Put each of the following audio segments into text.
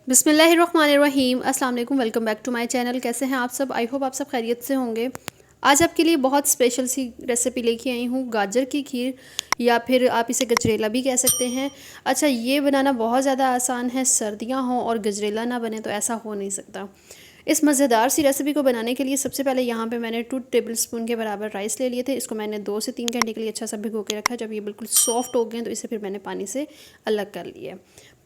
बिस्मिल्लाहिर्रहमानिर्रहीम। अस्सलाम वालेकुम। Welcome back to my channel. कैसे हैं आप सब? आई होप आप सब खैरियत से होंगे। आज आपके लिए बहुत स्पेशल सी रेसिपी लेके आई हूँ, गाजर की खीर, या फिर आप इसे गजरेला भी कह सकते हैं। अच्छा, ये बनाना बहुत ज़्यादा आसान है। सर्दियाँ हों और गजरेला ना बने तो ऐसा हो नहीं सकता। इस मज़ेदार सी रेसिपी को बनाने के लिए सबसे पहले यहाँ पे मैंने 2 टेबलस्पून के बराबर राइस ले लिए थे। इसको मैंने 2 से 3 घंटे के लिए अच्छा सा भिगो के रखा है। जब ये बिल्कुल सॉफ्ट हो गए तो इसे फिर मैंने पानी से अलग कर लिया।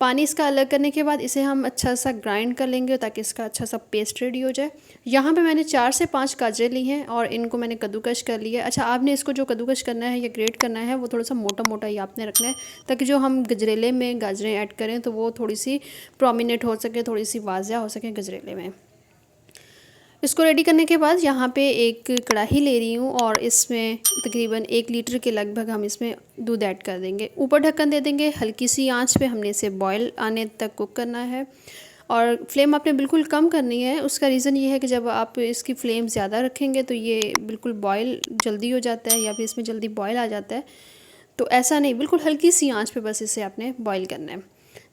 पानी इसका अलग करने के बाद इसे हम अच्छा सा ग्राइंड कर लेंगे ताकि इसका अच्छा सा पेस्ट रेडी हो जाए। यहाँ पे मैंने 4 से 5 गाजर ली हैं और इनको मैंने कद्दूकश कर लिया है। अच्छा, आपने इसको जो कद्दूकश करना है या ग्रेट करना है वो थोड़ा सा मोटा मोटा ही आपने रखना है, ताकि जो हम गजरेले में गाजरें ऐड करें तो वो थोड़ी सी प्रोमिनेंट हो सके, थोड़ी सी वाजिया हो सके गजरेले में। इसको रेडी करने के बाद यहाँ पे एक कढ़ाई ले रही हूँ और इसमें तकरीबन 1 लीटर के लगभग हम इसमें दूध ऐड कर देंगे। ऊपर ढक्कन दे देंगे। हल्की सी आंच पे हमने इसे बॉयल आने तक कुक करना है और फ्लेम आपने बिल्कुल कम करनी है। उसका रीज़न ये है कि जब आप इसकी फ्लेम ज़्यादा रखेंगे तो ये बिल्कुल बॉयल जल्दी हो जाता है या फिर इसमें जल्दी बॉयल आ जाता है। तो ऐसा नहीं, बिल्कुल हल्की सी आंच पे बस इसे आपने बॉयल करना है।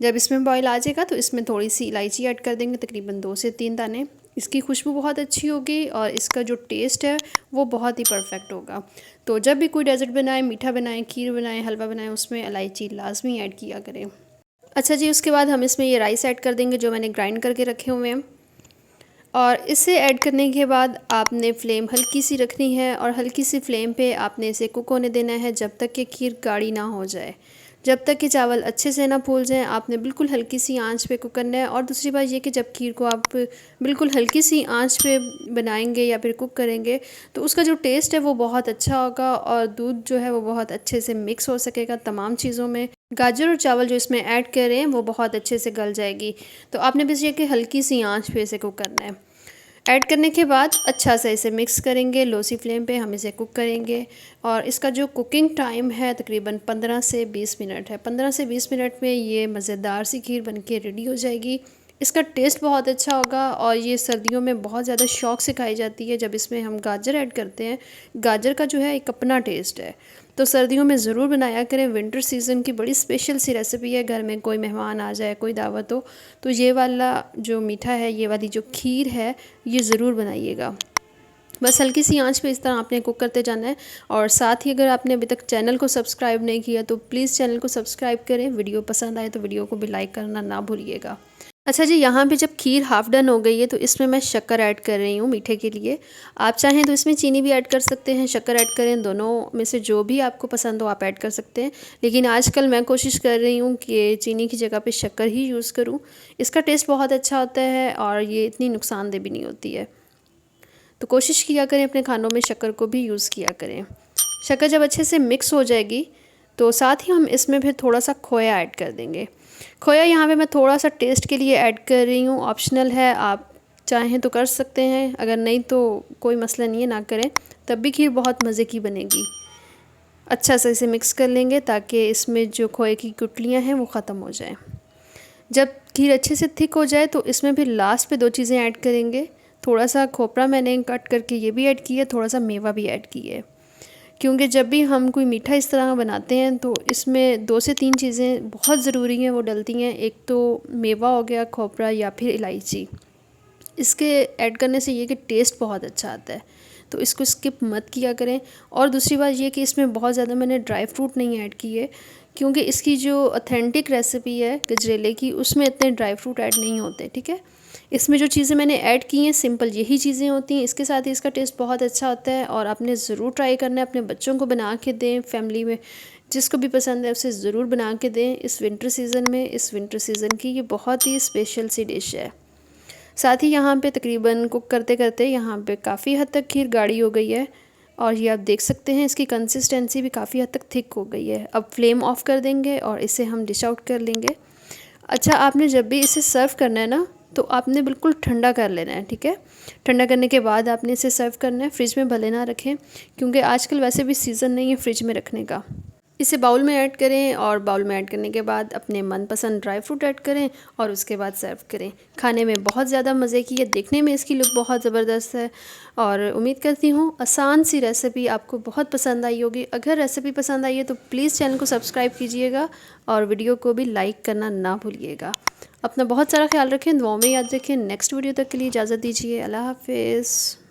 जब इसमें बॉयल आ जाएगा तो इसमें थोड़ी सी इलायची ऐड कर देंगे, तकरीबन 2 से 3 दाने। इसकी खुशबू बहुत अच्छी होगी और इसका जो टेस्ट है वो बहुत ही परफेक्ट होगा। तो जब भी कोई डेज़र्ट बनाएं, मीठा बनाएं, खीर बनाएं, हलवा बनाएं, उसमें इलायची लाजमी ऐड किया करें। अच्छा जी, उसके बाद हम इसमें ये राइस ऐड कर देंगे जो मैंने ग्राइंड करके रखे हुए हैं। और इसे ऐड करने के बाद आपने फ्लेम हल्की सी रखनी है और हल्की सी फ्लेम पे आपने इसे कुक होने देना है जब तक कि खीर गाढ़ी ना हो जाए। जब तक कि चावल अच्छे से ना फूल जाएं आपने बिल्कुल हल्की सी आंच पे कुक करना है। और दूसरी बात ये कि जब खीर को आप बिल्कुल हल्की सी आंच पे बनाएंगे या फिर कुक करेंगे तो उसका जो टेस्ट है वो बहुत अच्छा होगा और दूध जो है वो बहुत अच्छे से मिक्स हो सकेगा तमाम चीज़ों में। गाजर और चावल जो इसमें ऐड कर रहे हैं वो बहुत अच्छे से गल जाएगी। तो आपने बस ये कि हल्की सी आंच पे इसे कुक करना है। ऐड करने के बाद अच्छा से इसे मिक्स करेंगे। लो सी फ्लेम पे हम इसे कुक करेंगे और इसका जो कुकिंग टाइम है तकरीबन 15 से 20 मिनट है। 15 से 20 मिनट में ये मज़ेदार सी खीर बनके रेडी हो जाएगी। इसका टेस्ट बहुत अच्छा होगा और ये सर्दियों में बहुत ज़्यादा शौक़ से खाई जाती है। जब इसमें हम गाजर ऐड करते हैं, गाजर का जो है एक अपना टेस्ट है, तो सर्दियों में ज़रूर बनाया करें। विंटर सीज़न की बड़ी स्पेशल सी रेसिपी है। घर में कोई मेहमान आ जाए, कोई दावत हो, तो ये वाला जो मीठा है, ये वाली जो खीर है, ये ज़रूर बनाइएगा। बस हल्की सी आंच पे इस तरह आपने कुक करते जाना है। और साथ ही अगर आपने अभी तक चैनल को सब्सक्राइब नहीं किया तो प्लीज़ चैनल को सब्सक्राइब करें। वीडियो पसंद आए तो वीडियो को भी लाइक करना ना भूलिएगा। अच्छा जी, यहाँ पे जब खीर हाफ़ डन हो गई है तो इसमें मैं शक्कर ऐड कर रही हूँ मीठे के लिए। आप चाहें तो इसमें चीनी भी ऐड कर सकते हैं, शक्कर ऐड करें, दोनों में से जो भी आपको पसंद हो आप ऐड कर सकते हैं। लेकिन आजकल मैं कोशिश कर रही हूँ कि चीनी की जगह पे शक्कर ही यूज़ करूँ। इसका टेस्ट बहुत अच्छा होता है और ये इतनी नुकसानदेह भी नहीं होती है। तो कोशिश किया करें अपने खानों में शक्कर को भी यूज़ किया करें। शक्कर जब अच्छे से मिक्स हो जाएगी तो साथ ही हम इसमें फिर थोड़ा सा खोया ऐड कर देंगे। खोया यहाँ पे मैं थोड़ा सा टेस्ट के लिए ऐड कर रही हूँ, ऑप्शनल है, आप चाहें तो कर सकते हैं, अगर नहीं तो कोई मसला नहीं है, ना करें, तब भी खीर बहुत मज़े की बनेगी। अच्छा से इसे मिक्स कर लेंगे ताकि इसमें जो खोए की गुठलियाँ हैं वो ख़त्म हो जाएँ। जब खीर अच्छे से थिक हो जाए तो इसमें फिर लास्ट पे 2 चीज़ें ऐड करेंगे। थोड़ा सा खोपरा मैंने कट करके ये भी ऐड किया, थोड़ा सा मेवा भी ऐड किया है, क्योंकि जब भी हम कोई मीठा इस तरह का बनाते हैं तो इसमें 2 से 3 चीज़ें बहुत ज़रूरी हैं, वो डलती हैं। एक तो मेवा हो गया, खोपरा या फिर इलायची। इसके ऐड करने से ये कि टेस्ट बहुत अच्छा आता है, तो इसको स्किप मत किया करें। और दूसरी बात ये कि इसमें बहुत ज़्यादा मैंने ड्राई फ्रूट नहीं ऐड किए, क्योंकि इसकी जो ऑथेंटिक रेसिपी है गजरेले की उसमें इतने ड्राई फ्रूट ऐड नहीं होते, ठीक है। इसमें जो चीज़ें मैंने ऐड की हैं सिंपल यही चीज़ें होती हैं। इसके साथ ही इसका टेस्ट बहुत अच्छा होता है और आपने ज़रूर ट्राई करना है। अपने बच्चों को बना के दें, फैमिली में जिसको भी पसंद है उसे ज़रूर बना के दें इस विंटर सीज़न में। इस विंटर सीज़न की ये बहुत ही स्पेशल सी डिश है। साथ ही यहाँ पे तकरीबन कुक करते करते यहाँ पे काफ़ी हद तक खीर गाढ़ी हो गई है और ये आप देख सकते हैं इसकी कंसिस्टेंसी भी काफ़ी हद तक थिक हो गई है। अब फ्लेम ऑफ कर देंगे और इसे हम डिश आउट कर लेंगे। अच्छा, आपने जब भी इसे सर्व करना है ना तो आपने बिल्कुल ठंडा कर लेना है, ठीक है। ठंडा करने के बाद आपने इसे सर्व करना है। फ्रिज में भले ना रखें, क्योंकि आजकल वैसे भी सीज़न नहीं है फ्रिज में रखने का। इसे बाउल में ऐड करें और बाउल में ऐड करने के बाद अपने मनपसंद ड्राई फ्रूट ऐड करें और उसके बाद सर्व करें। खाने में बहुत ज़्यादा मज़े की है, देखने में इसकी लुक बहुत ज़बरदस्त है और उम्मीद करती हूँ आसान सी रेसिपी आपको बहुत पसंद आई होगी। अगर रेसिपी पसंद आई है तो प्लीज़ चैनल को सब्सक्राइब कीजिएगा और वीडियो को भी लाइक करना ना भूलिएगा। अपना बहुत सारा ख्याल रखें, दुआओं में याद रखें। नेक्स्ट वीडियो तक के लिए इजाज़त दीजिए। अल्लाह हाफिज़।